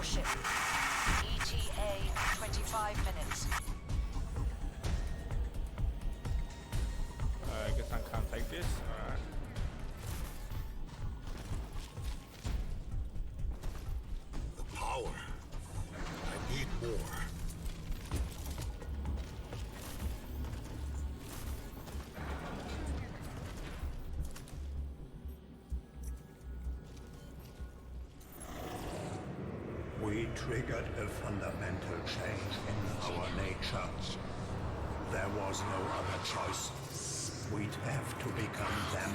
ship. ETA 25 minutes. I guess I can't take this. Alright. The power. I need more. We triggered a fundamental change in our nature. There was no other choice. We'd have to become them.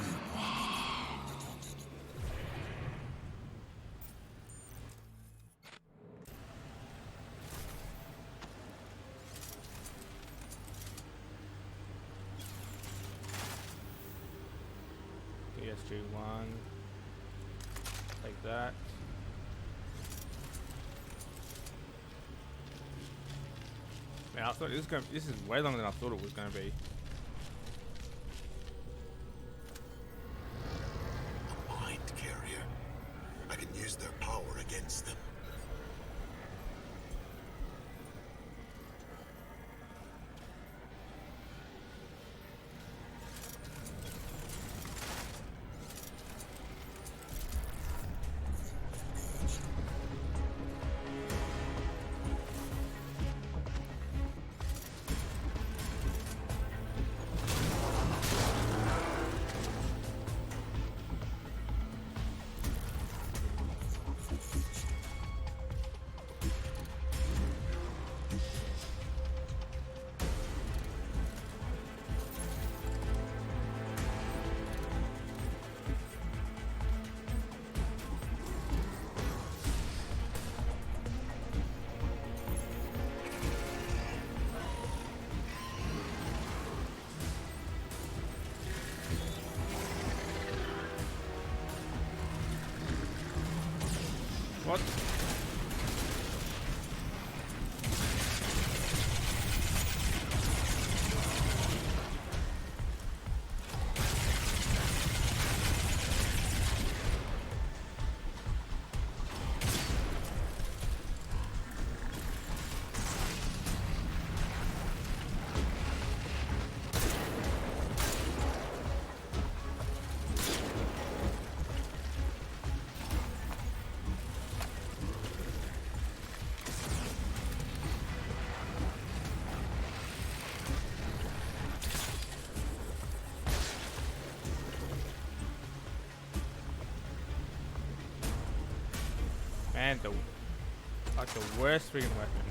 PSG1. Take that. Man, I thought this is way longer than I thought it was gonna be. A mind carrier. I can use their power against them. What? Man, like the worst freaking weapon.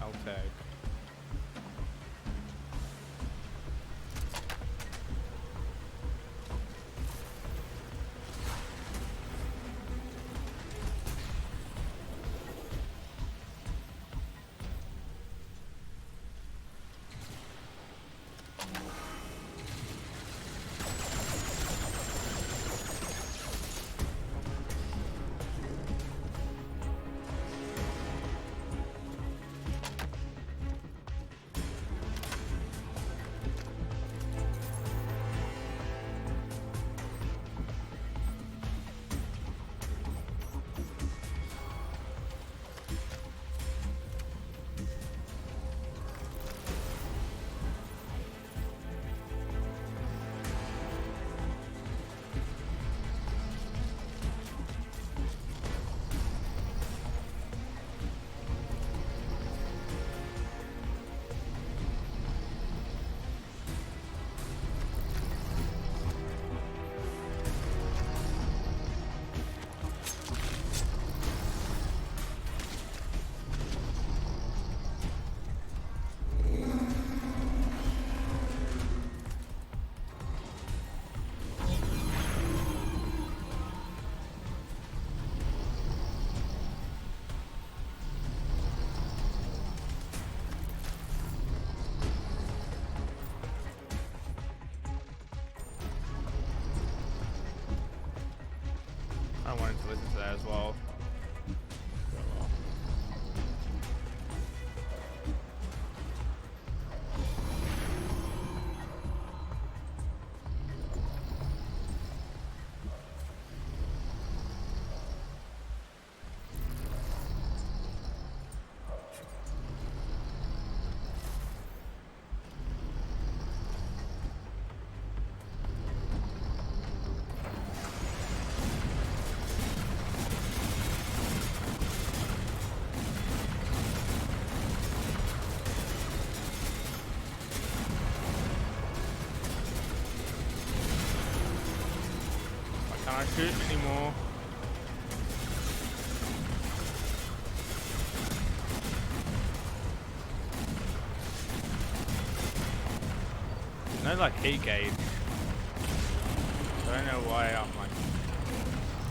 I'll tag. I wanted to listen to that as well. Can't shoot anymore. No like heat gauge. I don't know why I'm like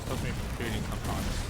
stops me from shooting sometimes.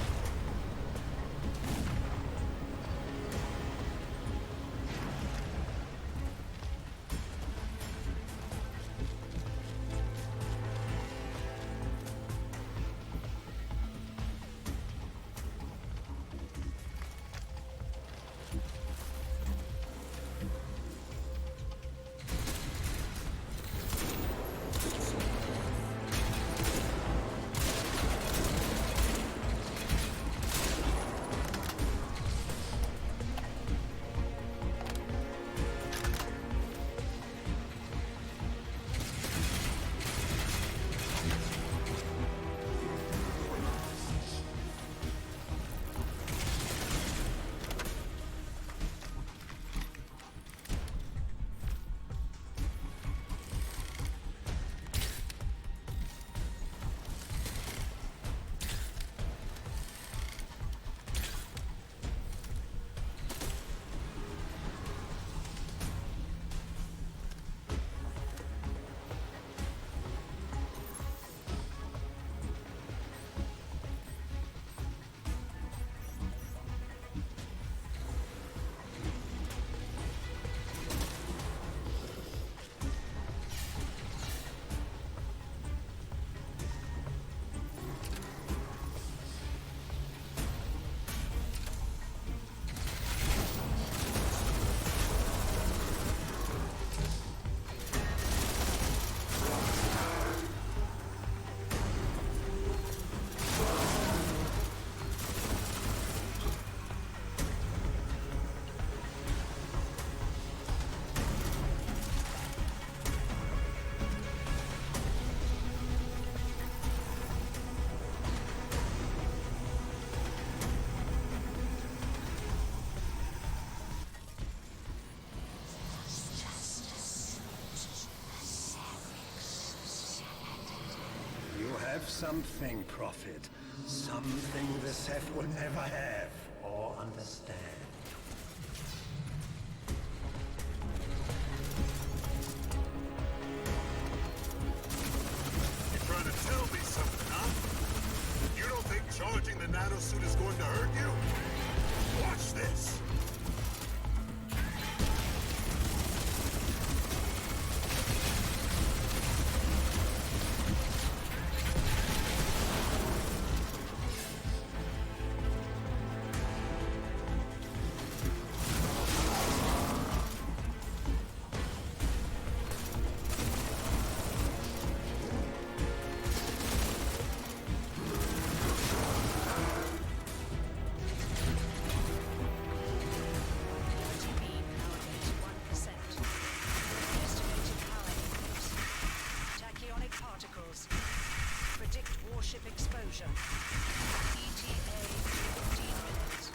Something, Prophet. Something the Seth will never have or understand. You're trying to tell me something, huh? You don't think charging the nanosuit is going to hurt you? Watch this! Warship exposure. ETA 15 minutes.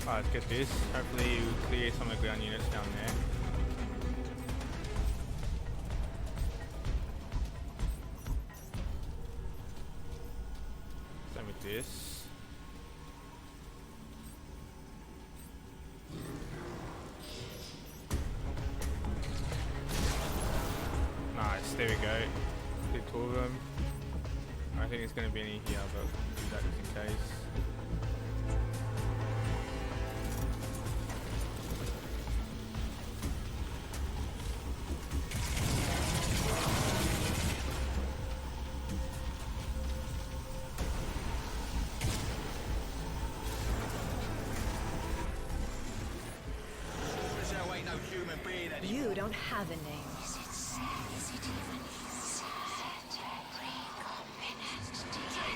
Alright, let's get this. Hopefully you clear some of the ground units down there. Same with this. Nice, there we go. Did two of them. I think it's going to be any here, but do that just in case. You don't have a name.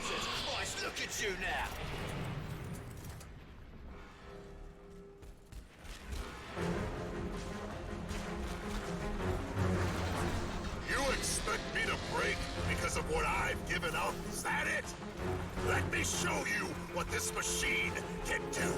Jesus Christ, look at you now! You expect me to break because of what I've given up? Is that it? Let me show you what this machine can do.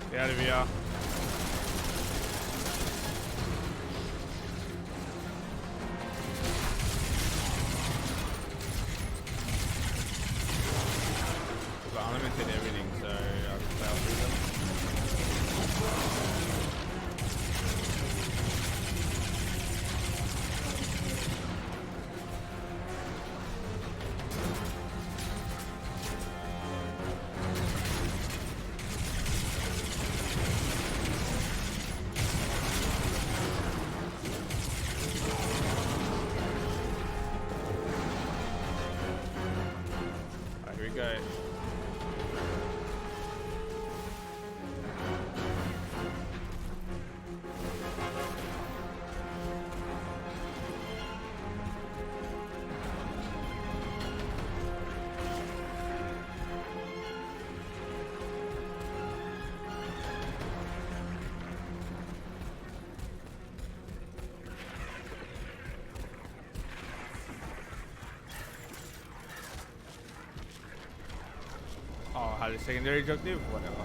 Get out of here. We've got unlimited everything, so I'll just fail through them. Alright, here we go. Oh, I had a secondary objective? Whatever.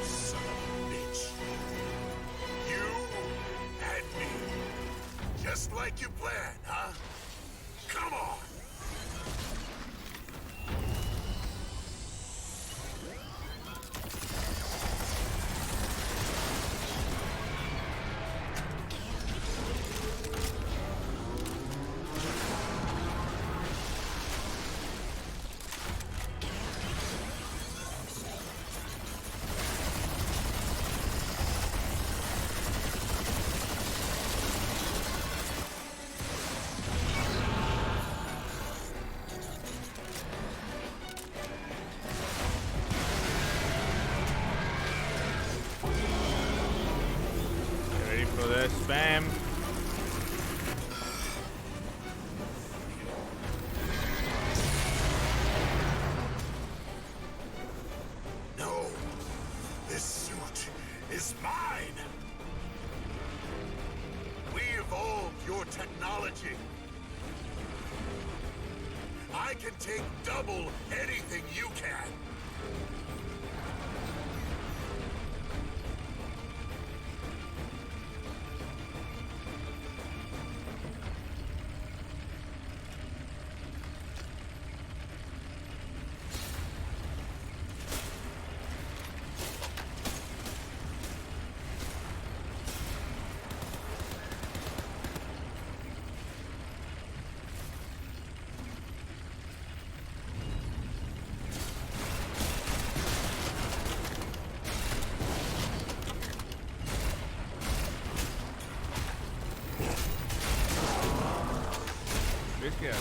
Son of a bitch. You and me. Just like you planned, huh? Come on! Get ready for the spam. No, this suit is mine. We evolved your technology. I can take double anything you can. go.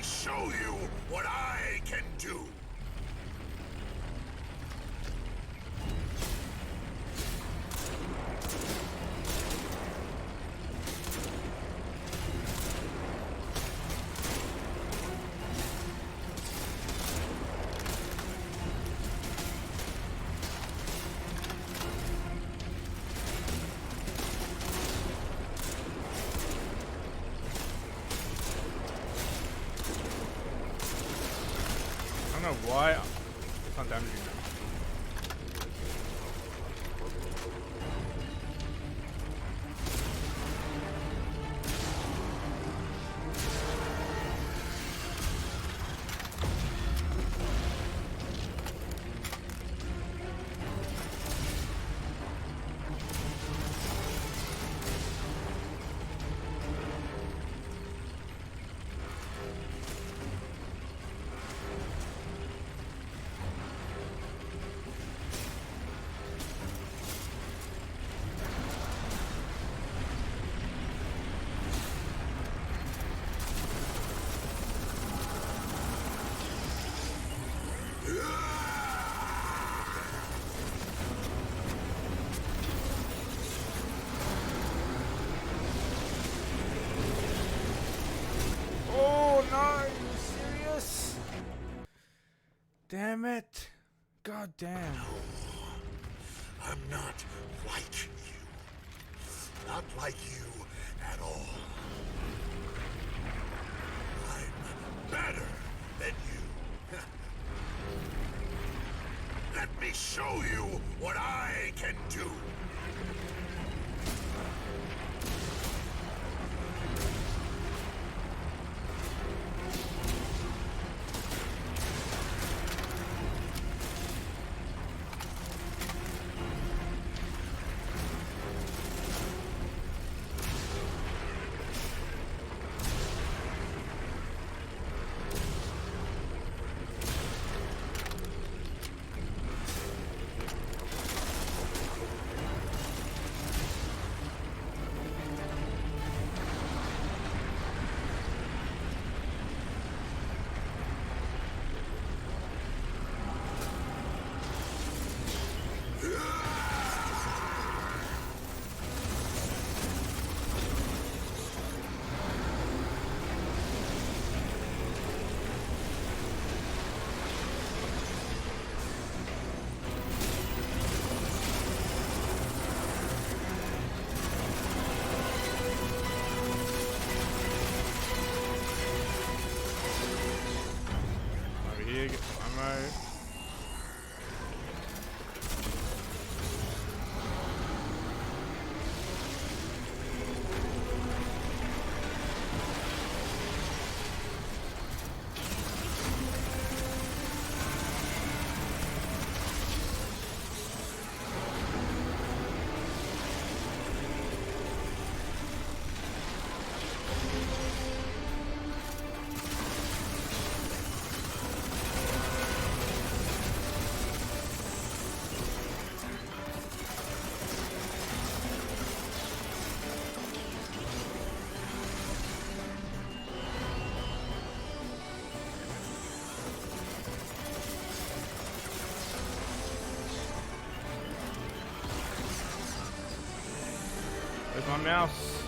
Show you what I can do. I don't know why it's not damaging them. Damn it. God damn. No, I'm not like you. Not like you at all. I'm better than you. Let me show you what I can do. Where's my mouse?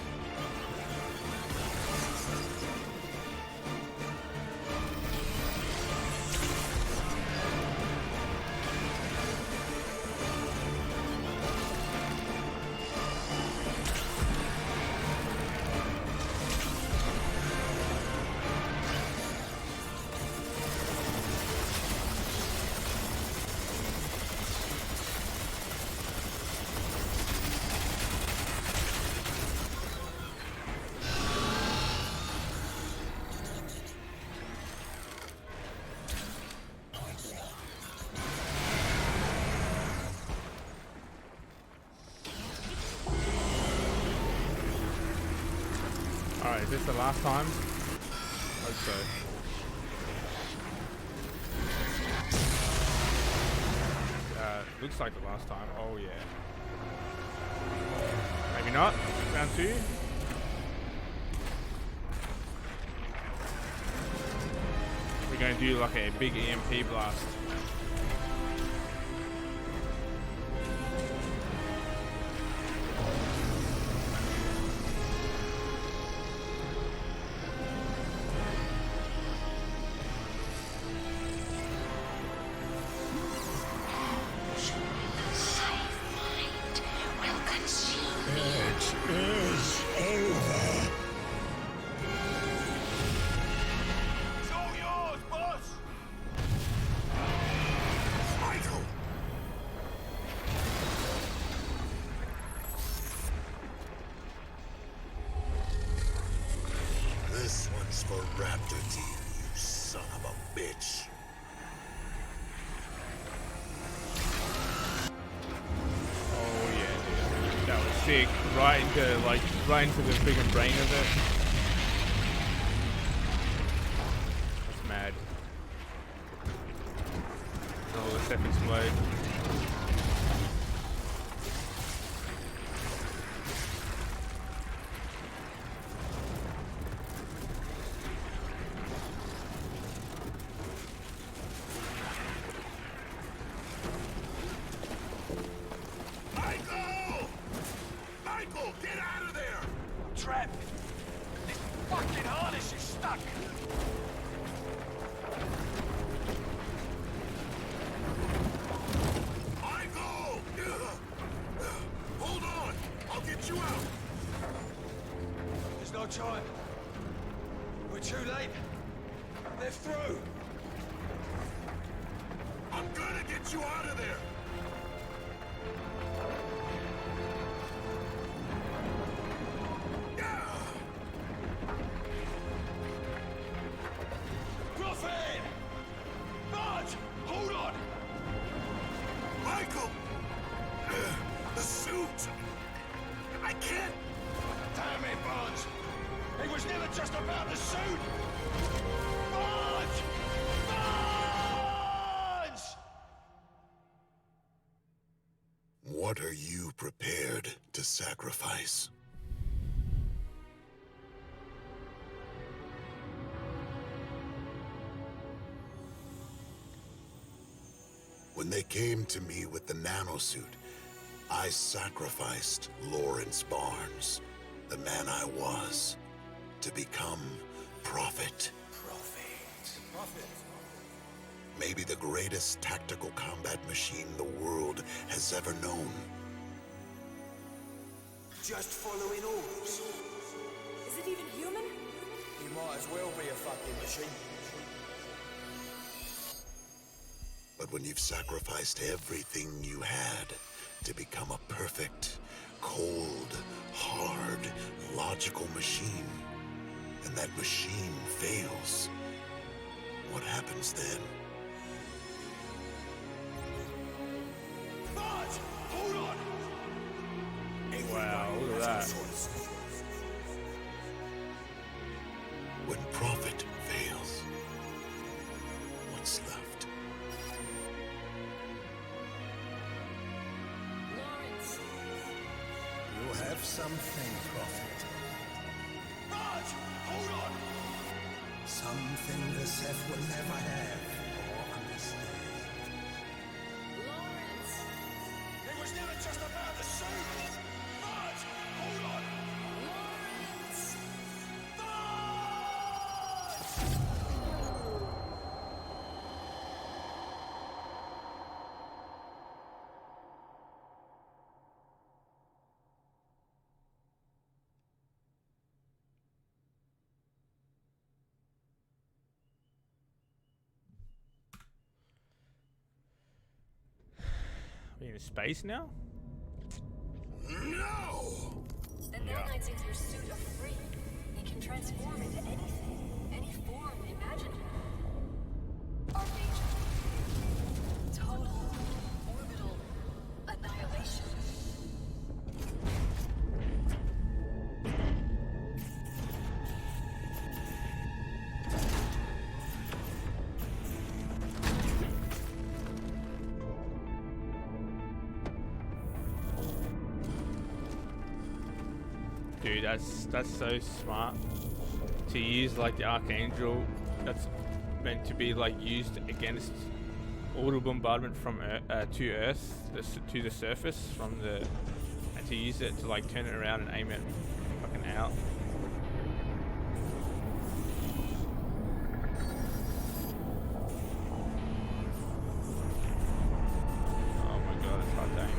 Alright, is this the last time? Hope so. Looks like the last time. Oh yeah. Maybe not. Round 2. We're going to do like a big EMP blast. This one's for Raptor Team, you son of a bitch. Oh yeah, dude. That was sick. Right into the freaking brain of it. That's mad. All the stuff explode. Get out of there! Trap! This fucking harness is stuck! Michael! Hold on! I'll get you out! There's no time. We're too late. They're through. I'm gonna get you out of there! Prophet! Bart! Hold on! Michael! The suit! I can't... Damn it, Barnes! It was never just about the suit! Barnes! Barnes! What are you prepared to sacrifice? When they came to me with the nanosuit, I sacrificed Lawrence Barnes, the man I was, to become Prophet. Maybe the greatest tactical combat machine the world has ever known. Just following orders. Is it even human? You might as well be a fucking machine. But when you've sacrificed everything you had to become a perfect, cold, hard, logical machine, and that machine fails, what happens then? Barnes! Hold on! Wow, look at that. When Prophet fails, what's left? Lawrence. You have something, Prophet. Barnes! Hold on! Something the Seth will never have or understand. Lawrence. It was never just about the suit! Barnes! Hold on! Being in space now? No! The nanites into your suit are free. They can transform into anything, any form imaginable. Our nature. Total orbital annihilation. Dude, that's so smart to use like the Archangel that's meant to be like used against orbital bombardment from to Earth to the surface from the and to use it to like turn it around and aim it fucking out. Oh my god, it's hard to aim.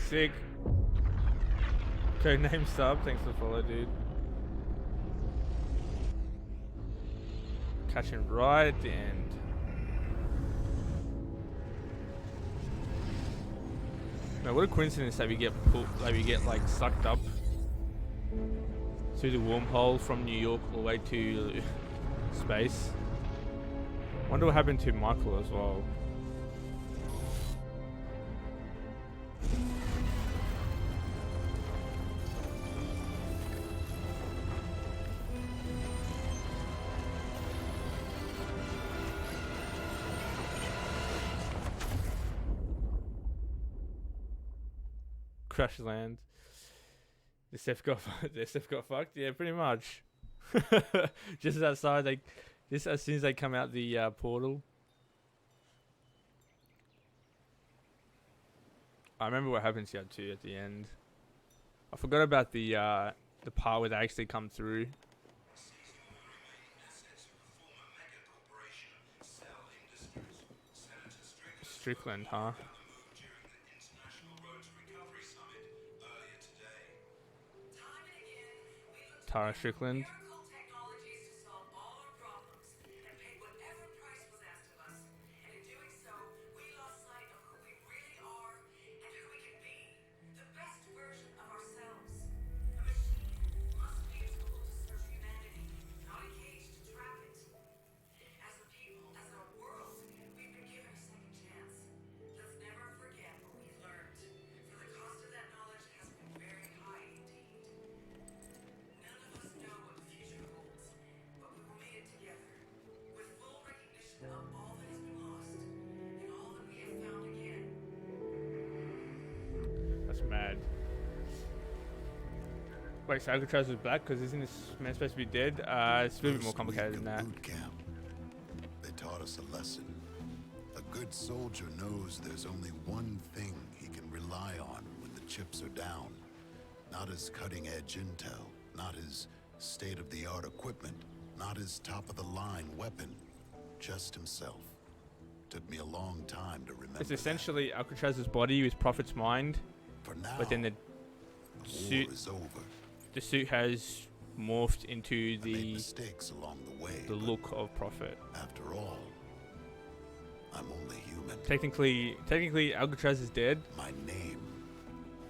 Sick. Codename sub, thanks for the follow, dude. Catching right at the end. Man, what a coincidence that we get like sucked up through the wormhole from New York all the way to space. Wonder what happened to Michael as well. Crash land. The Seth got fucked. Yeah, pretty much. Just outside, just as soon as they come out the portal. I remember what happens here too at the end. I forgot about the part where they actually come through. Strickland, huh? Tara Strickland. That's mad. Wait, so Alcatraz was black because isn't this man supposed to be dead? It's a little bit more complicated than that. Boot camp. They taught us a lesson. A good soldier knows there's only one thing he can rely on when the chips are down. Not his cutting-edge intel, not his state-of-the-art equipment, not his top-of-the-line weapon, just himself. Took me a long time to remember. It's essentially Alcatraz's body with Prophet's mind, For now, but then the war suit is over. the suit has morphed into I made the mistakes along the way. but look of Prophet. After all, I'm only human. Technically, Alcatraz is dead. My name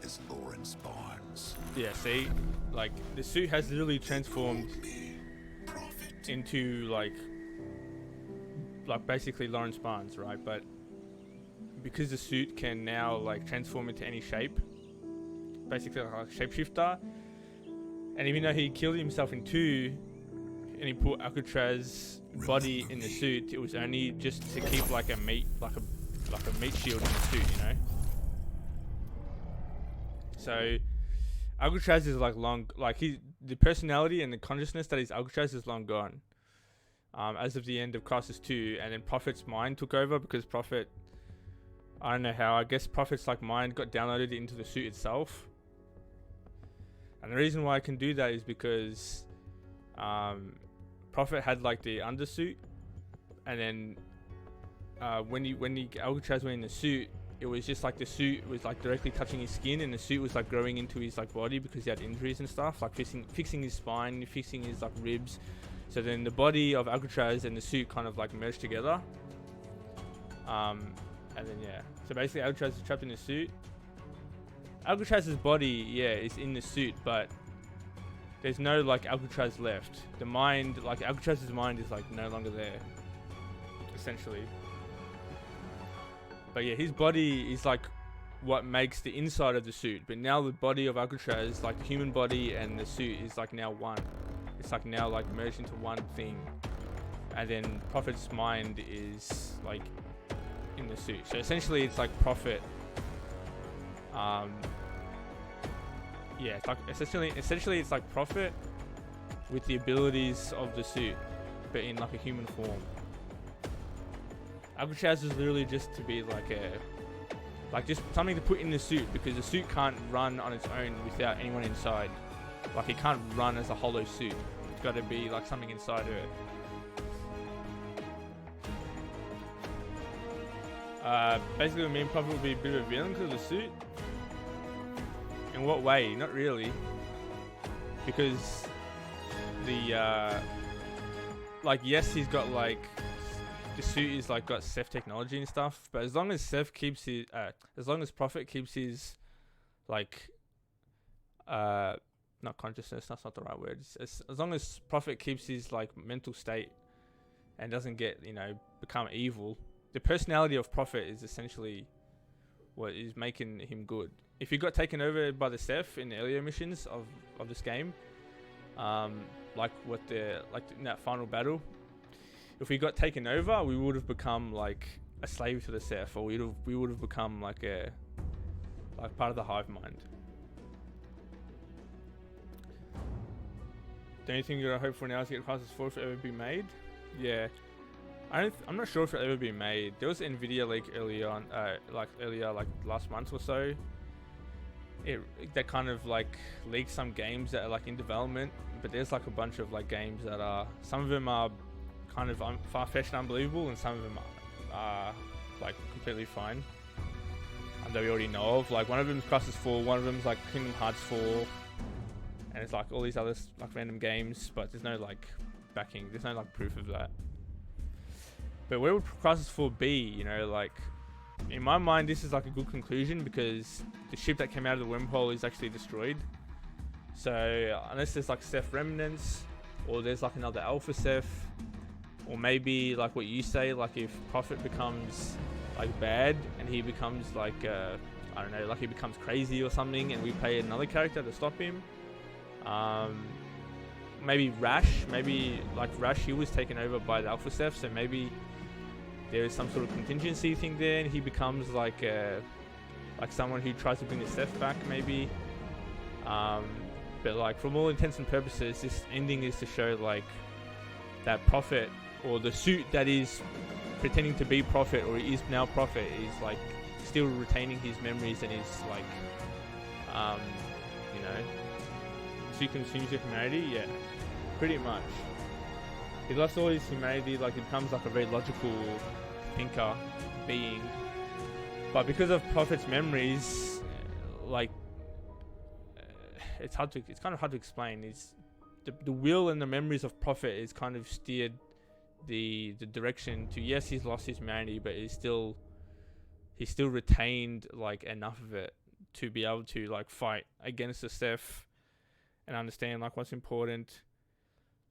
is Lawrence Barnes. Yeah, see, like the suit has literally transformed Me, Prophet. into like basically Lawrence Barnes, right? But because the suit can now like transform into any shape, basically like a shapeshifter, and even though he killed himself in two, and he put Alcatraz body in the suit, it was only just to keep like a meat shield in the suit, you know. So Alcatraz is like the personality and the consciousness that is Alcatraz is long gone. As of the end of Crysis 2, and then Prophet's mind took over because Prophet I don't know how. I guess Prophet's like mind got downloaded into the suit itself. And the reason why I can do that is because Prophet had like the undersuit, and then when Alcatraz went in the suit, it was just like the suit was like directly touching his skin, and the suit was like growing into his like body because he had injuries and stuff, like fixing his spine, fixing his like ribs. So then the body of Alcatraz and the suit kind of like merged together. And then yeah, so basically Alcatraz is trapped in the suit. Alcatraz's body, yeah, is in the suit, but there's no like Alcatraz left. The mind, like Alcatraz's mind, is like no longer there, essentially. But yeah, his body is like what makes the inside of the suit. But now the body of Alcatraz, like the human body and the suit, is like now one. It's like now like merged into one thing. And then Prophet's mind is like in the suit. So essentially it's like Prophet. Yeah, it's like essentially it's like Prophet with the abilities of the suit, but in like a human form. Alcatraz is literally just to be like just something to put in the suit, because the suit can't run on its own without anyone inside. Like it can't run as a hollow suit. It's got to be like something inside of it. Basically, me and Prophet would be a bit of a villain because of the suit. In what way? Not really. Because the like, yes, he's got like the suit is like got Seth technology and stuff, but as long as Seth keeps his as long as Prophet keeps his like not consciousness, that's not the right word. As long as Prophet keeps his like mental state and doesn't get, you know, become evil, the personality of Prophet is essentially what is making him good. If he got taken over by the Seth in the earlier missions of this game, like in that final battle, if we got taken over, we would have become like a slave to the Seth, or we would have become like part of the hive mind. The only thing that I hope for now is to get Crysis 4 if it ever be made. Yeah, I'm not sure if it'll ever be made. There was an Nvidia leak earlier on, like last month or so. That kind of like leaked some games that are like in development, but there's like a bunch of like games that are, some of them are kind of far-fetched and unbelievable, and some of them are like completely fine, and that we already know of. Like one of them is Crysis 4, one of them is like Kingdom Hearts 4, and it's like all these other like random games, but there's no like backing, there's no like proof of that. But where would Crysis 4 be? You know, like in my mind, this is like a good conclusion, because the ship that came out of the wormhole is actually destroyed. So unless there's like Seth remnants, or there's like another Alpha Seth, or maybe like what you say, like if Prophet becomes like bad and he becomes like I don't know, like he becomes crazy or something, and we play another character to stop him. Maybe Rash, he was taken over by the Alpha Seth, so maybe there is some sort of contingency thing there, and he becomes like someone who tries to bring the Seth back, maybe. But like from all intents and purposes, this ending is to show like that Prophet, or the suit that is pretending to be Prophet, or is now Prophet, is like still retaining his memories and his like you know, suit consumes your humanity. Yeah, pretty much. He lost all his humanity, like it becomes like a very logical thinker being. But because of Prophet's memories, like it's kind of hard to explain. It's the will and the memories of Prophet is kind of steered the direction to, yes, he's lost his humanity, but he's still retained like enough of it to be able to like fight against the Seth and understand like what's important.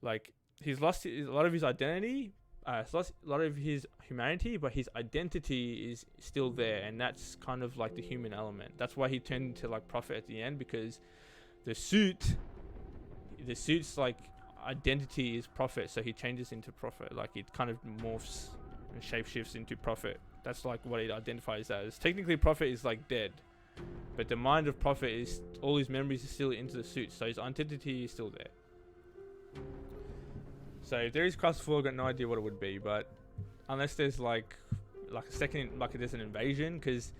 Like he's lost a lot of his identity, he's lost a lot of his humanity, but his identity is still there, and that's kind of like the human element. That's why he turned into like Prophet at the end, because the suit's like identity is Prophet, so he changes into Prophet. Like it kind of morphs and shapeshifts into Prophet. That's like what it identifies as. Technically Prophet is like dead, but the mind of Prophet is, all his memories are still into the suit, so his identity is still there. So if there is Crysis 4, I've got no idea what it would be, but unless there's like, like a second, like there's an invasion, because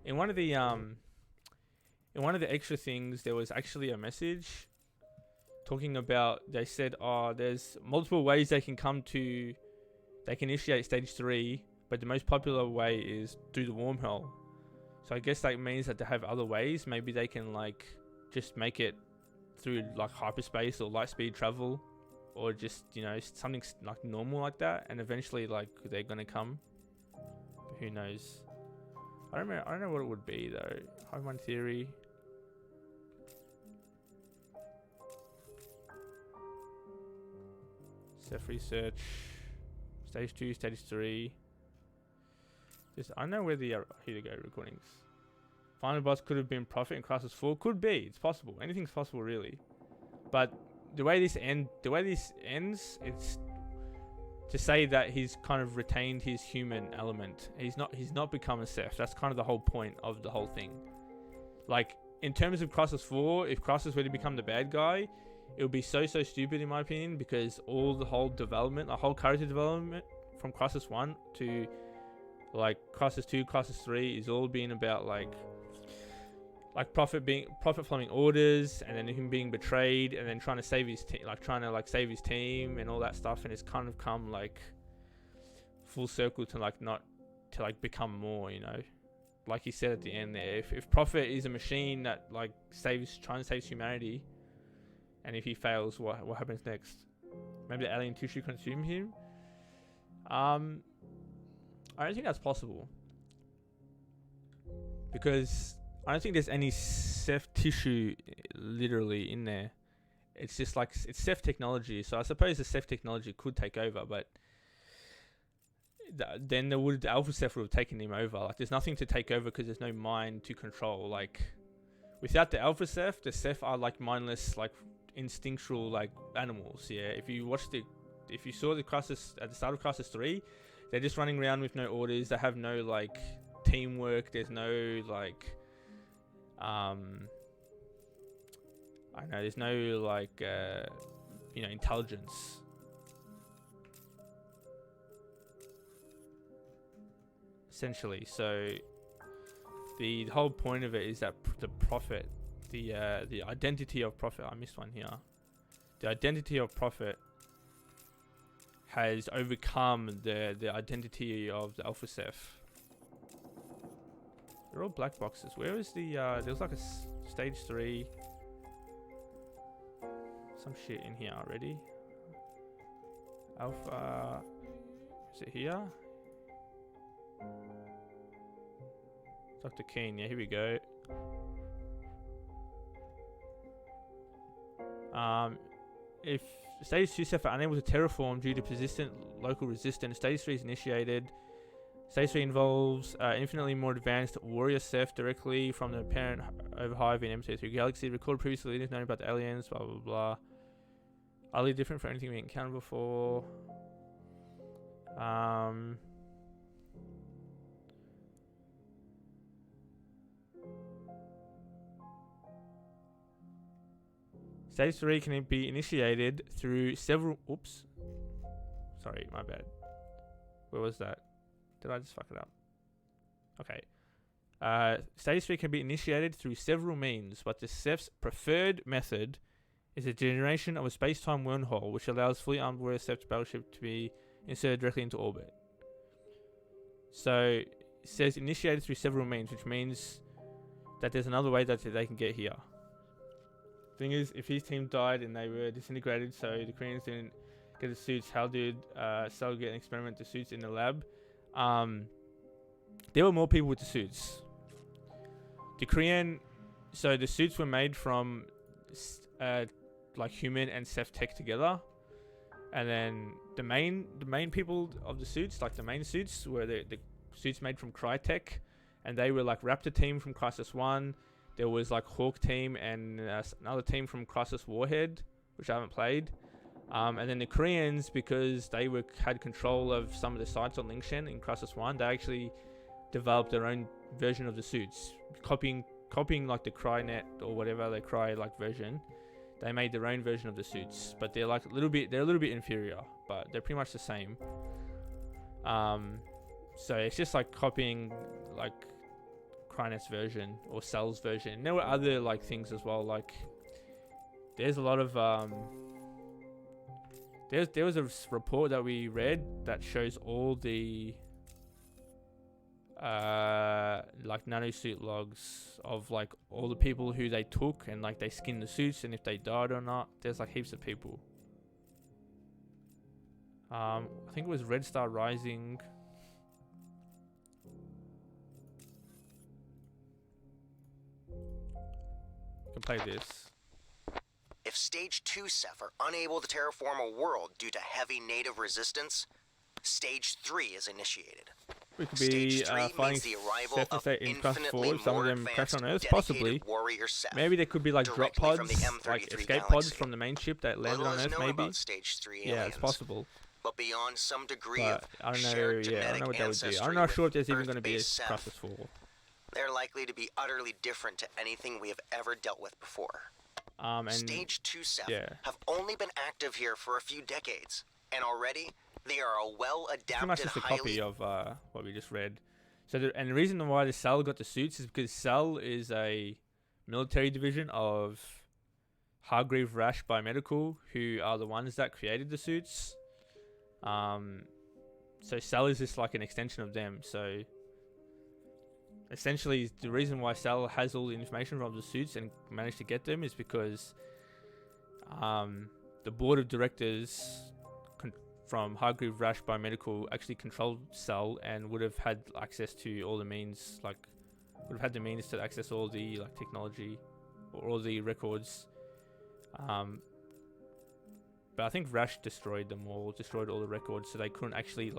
in one of the extra things there was actually a message talking about, they said, oh, there's multiple ways they can initiate stage 3, but the most popular way is through the wormhole. So I guess that means that they have other ways. Maybe they can like just make it through like hyperspace or light speed travel, or just, you know, something like normal like that, and eventually like they're gonna come. But who knows? I don't know what it would be though. Hive Mind Theory. Self research. Stage 2, stage 3. I know where the here we go, recordings. Final boss could have been Prophet in Crysis 4. Could be. It's possible. Anything's possible really. But the way this ends, it's to say that he's kind of retained his human element. He's not become a Seth. That's kind of the whole point of the whole thing. Like in terms of Crysis 4, if Crysis were to become the bad guy, it would be so stupid in my opinion, because all the whole development, the whole character development from Crysis 1 to like Crysis 2, Crysis 3 is all being about like Prophet following orders, and then him being betrayed, and then trying to save his team and all that stuff, and it's kind of come like full circle to like not to like become more, you know, like he said at the end there, if Prophet is a machine that like trying to save humanity, and if he fails, what happens next? Maybe the alien tissue consume him. I don't think that's possible, because I don't think there's any Seth tissue literally in there. It's just like it's Seth technology. So I suppose the Seth technology could take over, but then the Alpha Seth would have taken him over. Like there's nothing to take over because there's no mind to control. Like without the Alpha Seth, the Seth are like mindless, like instinctual, like animals. Yeah. If you saw the Crysis at the start of Crysis 3, they're just running around with no orders. They have no like teamwork. There's no like I don't know, there's no like you know, intelligence. Essentially, so the whole point of it is that the Prophet, the identity of Prophet, I missed one here. The identity of Prophet has overcome the identity of the Alpha Seth. They're all black boxes. Where is the there was like a stage 3 some shit in here already. Alpha, is it here? Dr. Keen, yeah, here we go. If stage 2 Seth are unable to terraform due to persistent local resistance, stage 3 is initiated. Stage 3 involves infinitely more advanced warrior Seth directly from the parent overhive in M23 Galaxy. Recorded previously leaders known about the aliens, blah blah blah. Utterly different from anything we encountered before. Stage 3 can be initiated through several... Oops. Sorry, my bad. Where was that? Did I just fuck it up? Okay. Stage 3 can be initiated through several means, but the Seth's preferred method is a generation of a space-time wormhole, which allows fully armed warrior Seth battleship to be inserted directly into orbit. So, it says initiated through several means, which means that there's another way that they can get here. Thing is, if his team died and they were disintegrated, so the Koreans didn't get the suits, how did Sal get an experiment the suits in the lab? There were more people with the suits. So the suits were made from like human and Seth tech together, and then the main people of the suits, like the main suits, were the suits made from Crytek, and they were like Raptor team from Crysis 1. There was like Hawk team and another team from Crysis Warhead, which I haven't played. And then the Koreans, because they had control of some of the sites on Lingshan in Crysis 1, they actually developed their own version of the suits, copying like the Crynet or whatever the Cry like version. They made their own version of the suits, but they're like a little bit inferior, but they're pretty much the same. So it's just like copying like Crysis version or Cell's version. And there were other like things as well. Like there's a lot of there was a report that we read that shows all the like nanosuit logs of like all the people who they took and like they skinned the suits and if they died or not. There's like heaps of people. I think it was Red Star Rising. You can play this. If Stage 2 Ceph are unable to terraform a world due to heavy native resistance, Stage 3 is initiated. We could be Stage 3 finding means the arrival Ceph of State in Class 4. infinitely Some of more them crash on Earth, advanced, possibly. dedicated warrior Ceph, Maybe there could be like drop directly pods, from the M33 like escape galaxy. pods from the main ship that landed Little on is Earth. known Maybe. about Stage 3 Yeah, aliens, it's possible. but beyond some degree But of I don't know. shared Yeah, I don't genetic know what that would do. ancestry I'm not sure if with there's even going to be a Earth-based Ceph, Crysis 4. they're likely to be utterly different to anything we have ever dealt with before. And Stage 2 Ceph yeah. have only been active here for a few decades, and already they are a pretty much well-adapted, just a highly... copy of what we just read. So and the reason why the Cell got the suits is because Cell is a military division of Hargreave Rash Biomedical, who are the ones that created the suits. So Cell is just like an extension of them. So essentially, the reason why Cell has all the information from the suits and managed to get them is because the board of directors from Hargreave Rash Biomedical actually controlled Cell and would have had access to all the means, like would have had the means to access all the like technology or all the records. But I think Rash destroyed them all, destroyed all the records, so they couldn't actually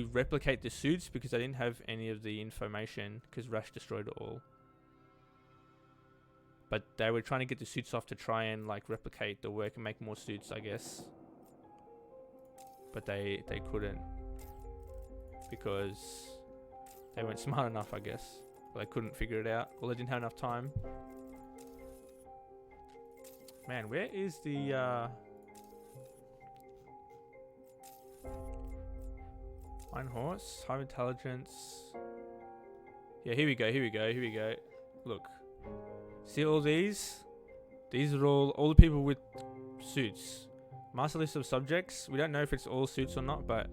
replicate the suits because they didn't have any of the information because Rash destroyed it all. But they were trying to get the suits off to try and like replicate the work and make more suits, I guess. But they couldn't because they weren't smart enough, I guess. They couldn't figure it out, or they didn't have enough time. Man, where is the Iron Horse? High intelligence. Yeah, here we go. Look. See all these? These are all the people with suits. Master list of subjects. We don't know if it's all suits or not, but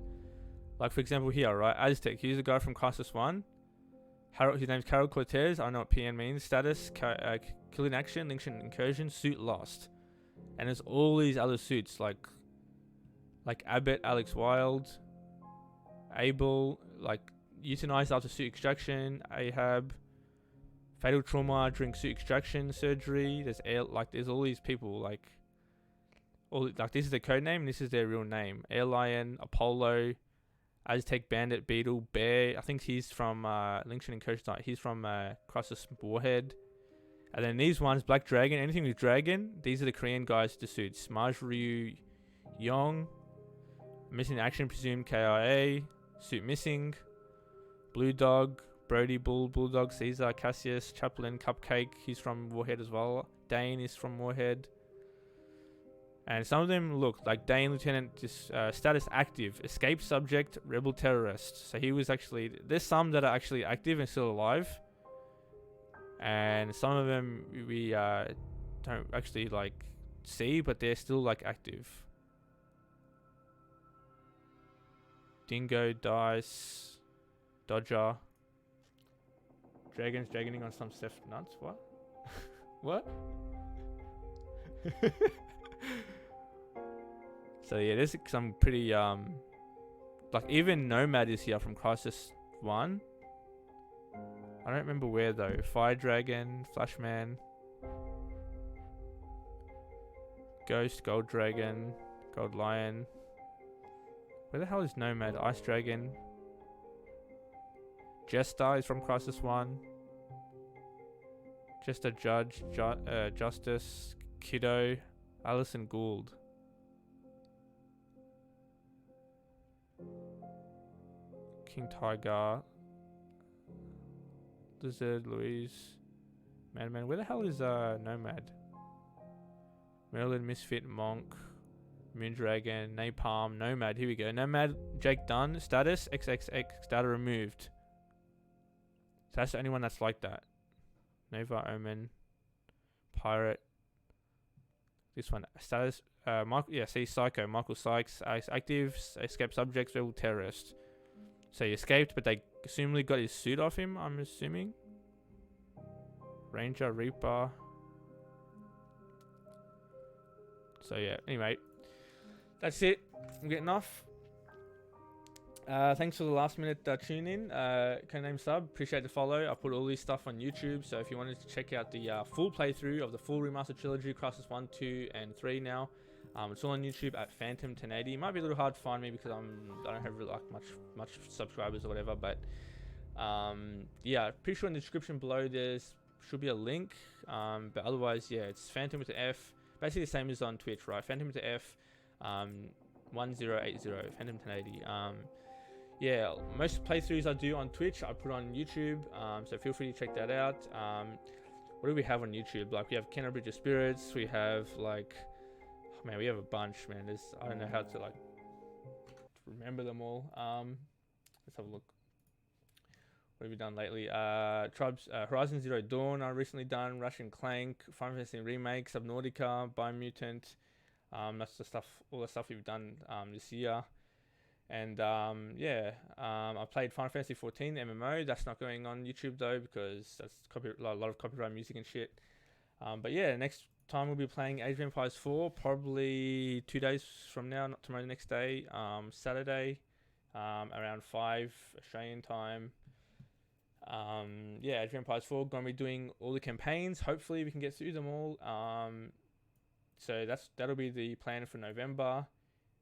like for example here, right? Aztec. Here's a guy from Crysis 1. His name's Carol Cortez. I don't know what PN means. Status: kill in action, Lincoln incursion, suit lost. And there's all these other suits like Abbott, Alex Wilde, Abel, like euthanized after suit extraction, Ahab, fatal trauma during suit extraction surgery. There's all these people this is their code name and this is their real name. Air Lion, Apollo, Aztec Bandit, Beetle, Bear. I think he's from Lincoln Incursion. He's from Crysis Warhead. And then these ones, Black Dragon, anything with dragon, these are the Korean guys with the suits. Marjorie Yong, missing in action, presumed KIA, suit missing. Blue Dog, Brody, Bulldog, Caesar, Cassius, Chaplin, Cupcake, he's from Warhead as well. Dane is from Warhead. And some of them look like Dane Lieutenant, status active, escaped subject, rebel terrorist. So he was actually, there's some that are actually active and still alive. And some of them we don't actually like see, but they're still like active. Dingo, Dice, Dodger. Dragon's dragoning on some stuff nuts. What? What? So yeah, there's some pretty like even Nomad is here from Crysis 1. I don't remember where though. Fire Dragon, Flashman, Ghost, Gold Dragon, Gold Lion. Where the hell is Nomad? Ice Dragon. Jester is from Crysis 1. Jester Judge, Justice, Kiddo, Alison Gould. King Tiger, Lizard, Louise, Madman. Where the hell is Nomad? Merlin, Misfit, Monk, Moondragon, Napalm, Nomad. Here we go. Nomad, Jake Dunn. Status, XXX. Data removed. So that's the only one that's like that. Nova, Omen, Pirate. This one. Status, Michael, yeah, see, Psycho. Michael Sykes. Active, escape subjects, rebel terrorist. So he escaped, but they assumably got his suit off him, I'm assuming. Ranger, Reaper. So yeah, anyway. That's it. I'm getting off. Thanks for the last minute tune in. Codename sub. Appreciate the follow. I put all this stuff on YouTube, so if you wanted to check out the full playthrough of the full remastered trilogy, Crysis 1, 2, and 3 now, it's all on YouTube at Fantom1080. It might be a little hard to find me because I don't have really, like much subscribers or whatever, but yeah, pretty sure in the description below there's should be a link. But otherwise, yeah, it's Fantom with the F. Basically the same as on Twitch, right? Fantom with the F. 1080 Fantom1080. Yeah, most playthroughs I do on Twitch I put on YouTube, so feel free to check that out. What do we have on YouTube? Like, we have Kenna Bridge of Spirits, we have like, oh man, we have a bunch, man. I don't know how to like remember them all. Let's have a look. What have we done lately? Horizon Zero Dawn I recently done, Russian Clank, Final Fantasy Remake, Subnautica, Biomutant. That's the stuff, all the stuff we've done this year. And yeah, I played Final Fantasy 14 MMO. That's not going on YouTube though because that's a lot of copyright music and shit. But yeah, next time we'll be playing Age of Empires 4, probably 2 days from now, not tomorrow, the next day, Saturday, around 5 Australian time. Yeah, Age of Empires 4, gonna be doing all the campaigns. Hopefully we can get through them all. So that'll be the plan for November.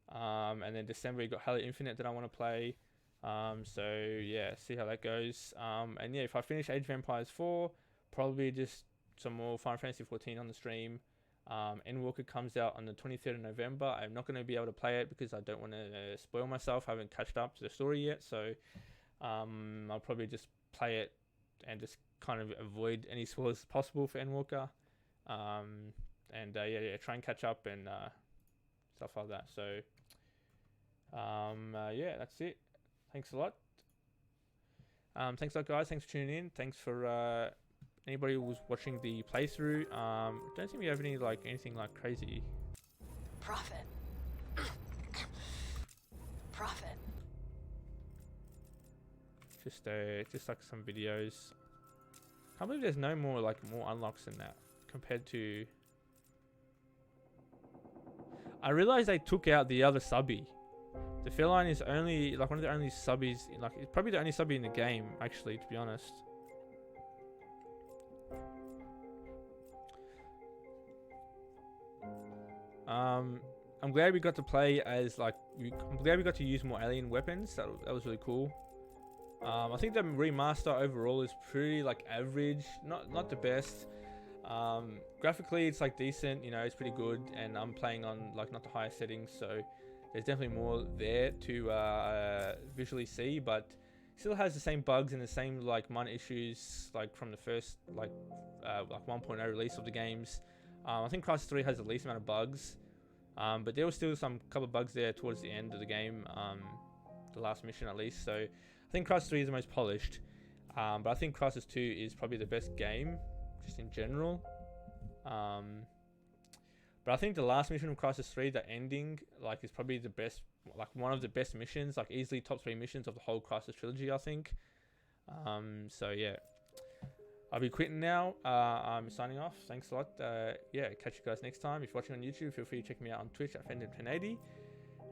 And then December we got Halo Infinite that I want to play. So yeah, see how that goes. And yeah, if I finish Age of Empires 4, probably just some more Final Fantasy 14 on the stream. Endwalker comes out on the 23rd of November. I'm not going to be able to play it because I don't want to spoil myself. I haven't catched up to the story yet, so I'll probably just play it and just kind of avoid any spoilers possible for Endwalker. And yeah, try and catch up and stuff like that. So yeah, that's it. Thanks a lot. Thanks a lot, guys. Thanks for tuning in. Thanks for anybody who was watching the playthrough. Don't think we have anything like crazy. Profit. Profit. Just like some videos. Can't believe there's no more unlocks than that compared to. I realized they took out the other subby. The feline is only like one of the only subbies, like it's probably the only subby in the game, actually, to be honest. I'm glad we got to play as I'm glad we got to use more alien weapons. That was really cool. I think the remaster overall is pretty average, not the best. Graphically it's decent, it's pretty good, and I'm playing on not the highest settings, so there's definitely more there to visually see, but still has the same bugs and the same minor issues from the first 1.0 release of the games. I think Crysis 3 has the least amount of bugs, but there was still some couple of bugs there towards the end of the game, the last mission at least. So I think Crysis 3 is the most polished, but I think Crysis 2 is probably the best game just in general. But I think the last mission of Crysis 3, the ending, is probably the best, one of the best missions, easily top 3 missions of the whole Crysis trilogy, I think. So yeah, I'll be quitting now. I'm signing off. Thanks a lot. Yeah, catch you guys next time. If you're watching on YouTube, feel free to check me out on Twitch at Fantom1080.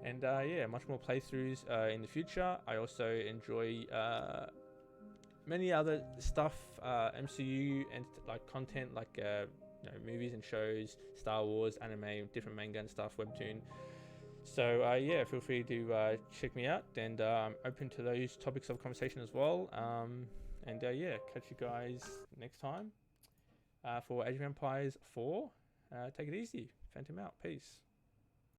And yeah, much more playthroughs in the future. I also enjoy many other stuff, MCU and content, movies and shows, Star Wars, anime, different manga and stuff, webtoon. So yeah, feel free to check me out, and I'm open to those topics of conversation as well. And yeah, catch you guys next time for Age of Empires 4. Take it easy. Phantom out. Peace.